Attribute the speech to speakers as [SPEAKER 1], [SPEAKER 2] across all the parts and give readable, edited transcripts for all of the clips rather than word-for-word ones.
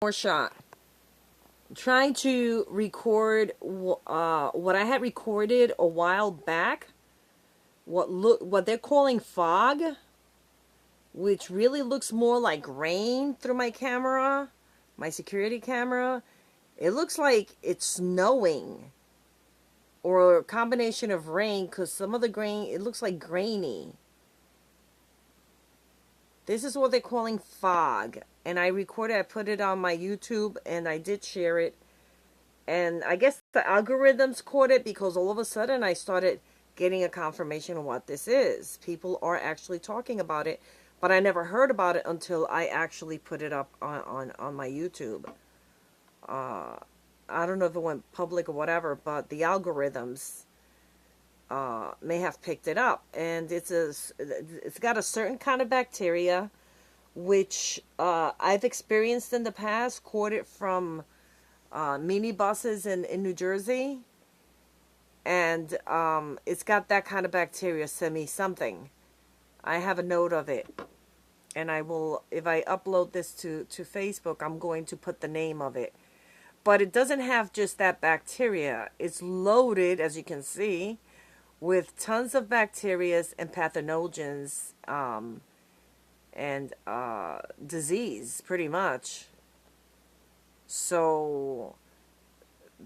[SPEAKER 1] more shot. Trying to record what I had recorded a while back. What they're calling fog, which really looks more like rain through my camera, my security camera. It looks like it's snowing, or a combination of rain, because some of the grain, it looks like grainy. This is what they're calling fog. And I put it on my YouTube, and I did share it. And I guess the algorithms caught it, because all of a sudden I started getting a confirmation of what this is. People are actually talking about it, but I never heard about it until I actually put it up on my YouTube. I don't know if it went public or whatever, but the algorithms may have picked it up. And it's got a certain kind of bacteria, which I've experienced in the past, caught it from minibuses in New Jersey. And it's got that kind of bacteria, semi-something. I have a note of it. And I will, if I upload this to Facebook, I'm going to put the name of it. But it doesn't have just that bacteria. It's loaded, as you can see, with tons of bacteria and pathogens and disease, pretty much. So,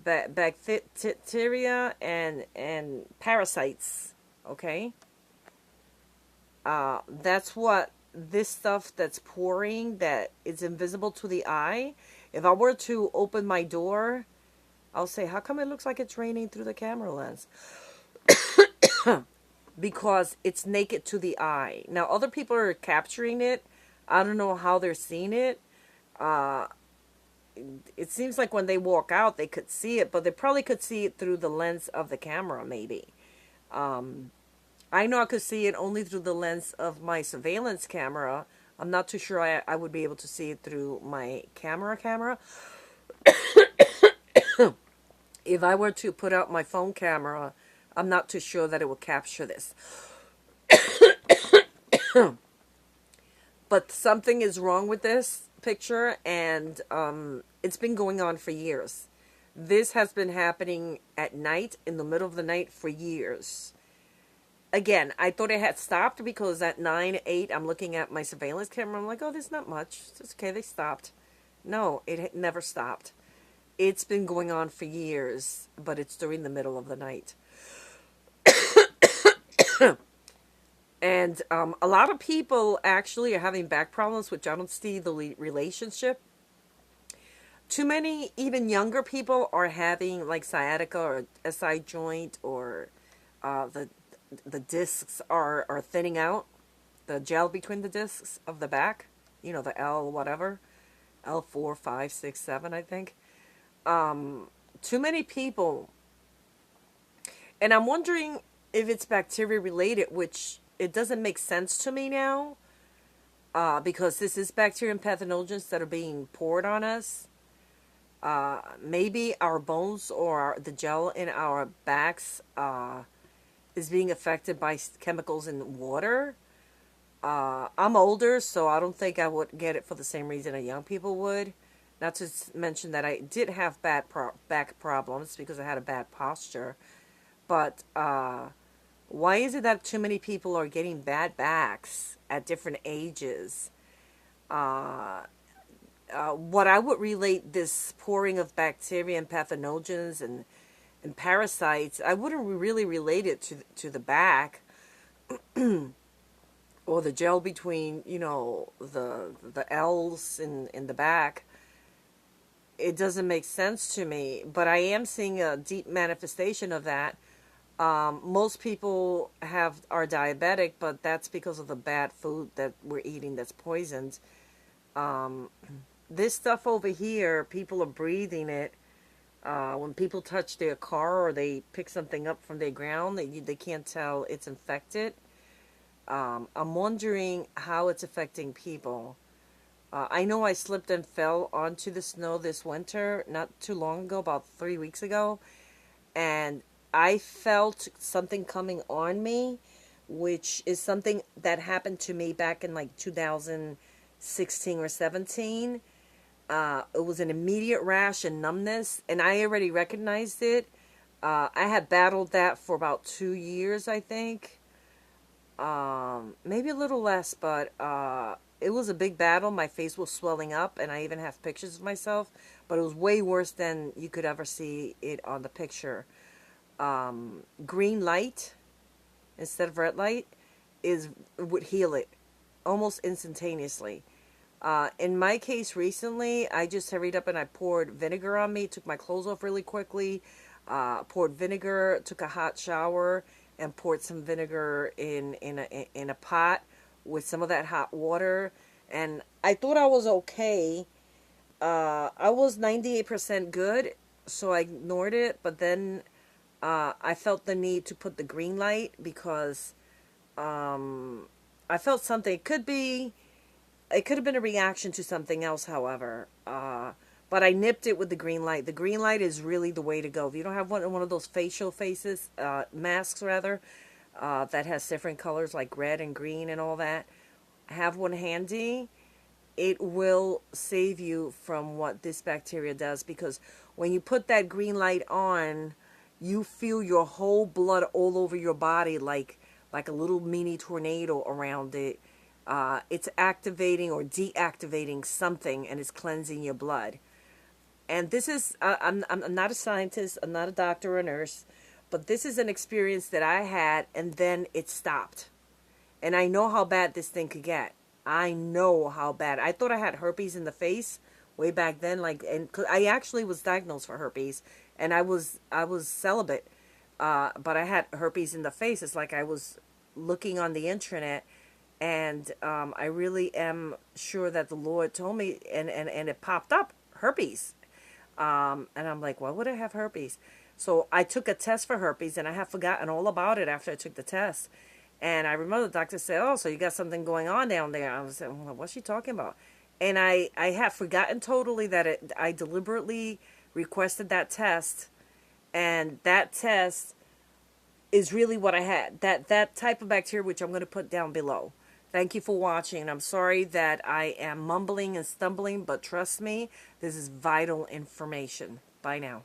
[SPEAKER 1] bacteria and parasites, okay? That's what this stuff that's pouring, that is invisible to the eye. If I were to open my door, I'll say, how come it looks like it's raining through the camera lens? Because it's naked to the eye. Now, other people are capturing it. I don't know how they're seeing it. It seems like when they walk out, they could see it, but they probably could see it through the lens of the camera, maybe. I know I could see it only through the lens of my surveillance camera. I'm not too sure I would be able to see it through my camera. If I were to put out my phone camera, I'm not too sure that it would capture this. But something is wrong with this picture, and it's been going on for years. This has been happening at night, in the middle of the night, for years. Again, I thought it had stopped, because at 9, 8, I'm looking at my surveillance camera. I'm like, oh, there's not much. It's okay, they stopped. No, it never stopped. It's been going on for years, but it's during the middle of the night. And a lot of people actually are having back problems, which I don't see the relationship. Too many, even younger people, are having like sciatica or SI joint, or the discs are thinning out, the gel between the discs of the back, the L whatever, L4, 5, 6, 7, I think. Too many people, and I'm wondering if it's bacteria related, which it doesn't make sense to me now, because this is bacteria and pathogens that are being poured on us. Maybe our bones or the gel in our backs is being affected by chemicals in water. I'm older, so I don't think I would get it for the same reason that young people would. Not to mention that I did have bad back problems because I had a bad posture. But why is it that too many people are getting bad backs at different ages? What I would relate this pouring of bacteria and pathogens and parasites, I wouldn't really relate it to the back or the gel between, the L's in the back. It doesn't make sense to me, but I am seeing a deep manifestation of that. Most people are diabetic, but that's because of the bad food that we're eating that's poisoned. This stuff over here, people are breathing it. When people touch their car or they pick something up from their ground, they can't tell it's infected. I'm wondering how it's affecting people. I know I slipped and fell onto the snow this winter, not too long ago, about 3 weeks ago, and I felt something coming on me, which is something that happened to me back in like 2016 or 17. It was an immediate rash and numbness, and I already recognized it. I had battled that for about 2 years, I think. Maybe a little less, but it was a big battle. My face was swelling up, and I even have pictures of myself, but it was way worse than you could ever see it on the picture. Green light instead of red light would heal it almost instantaneously. In my case recently, I just hurried up and I poured vinegar on me, took my clothes off really quickly, poured vinegar, took a hot shower, and poured some vinegar in a pot with some of that hot water. And I thought I was okay. I was 98% good, so I ignored it. But then I felt the need to put the green light because I felt something. It could have been a reaction to something else, however. But I nipped it with the green light. The green light is really the way to go. If you don't have one of those facial masks rather, that has different colors like red and green and all that, have one handy. It will save you from what this bacteria does, because when you put that green light on, you feel your whole blood all over your body like a little mini tornado around it. It's activating or deactivating something, and it's cleansing your blood. And this is, I'm not a scientist, I'm not a doctor or a nurse, but this is an experience that I had, and then it stopped. And I know how bad this thing could get. I know how bad. I thought I had herpes in the face way back then, and I actually was diagnosed for herpes, and I was celibate, but I had herpes in the face. It's like I was looking on the internet, and I really am sure that the Lord told me, and it popped up, herpes. And I'm like, why would I have herpes? So I took a test for herpes, and I have forgotten all about it after I took the test. And I remember the doctor said, oh, so you got something going on down there. I was like, well, what's she talking about? And I have forgotten totally that I deliberately requested that test. And that test is really what I had. That type of bacteria, which I'm going to put down below. Thank you for watching. I'm sorry that I am mumbling and stumbling, but trust me, this is vital information. Bye now.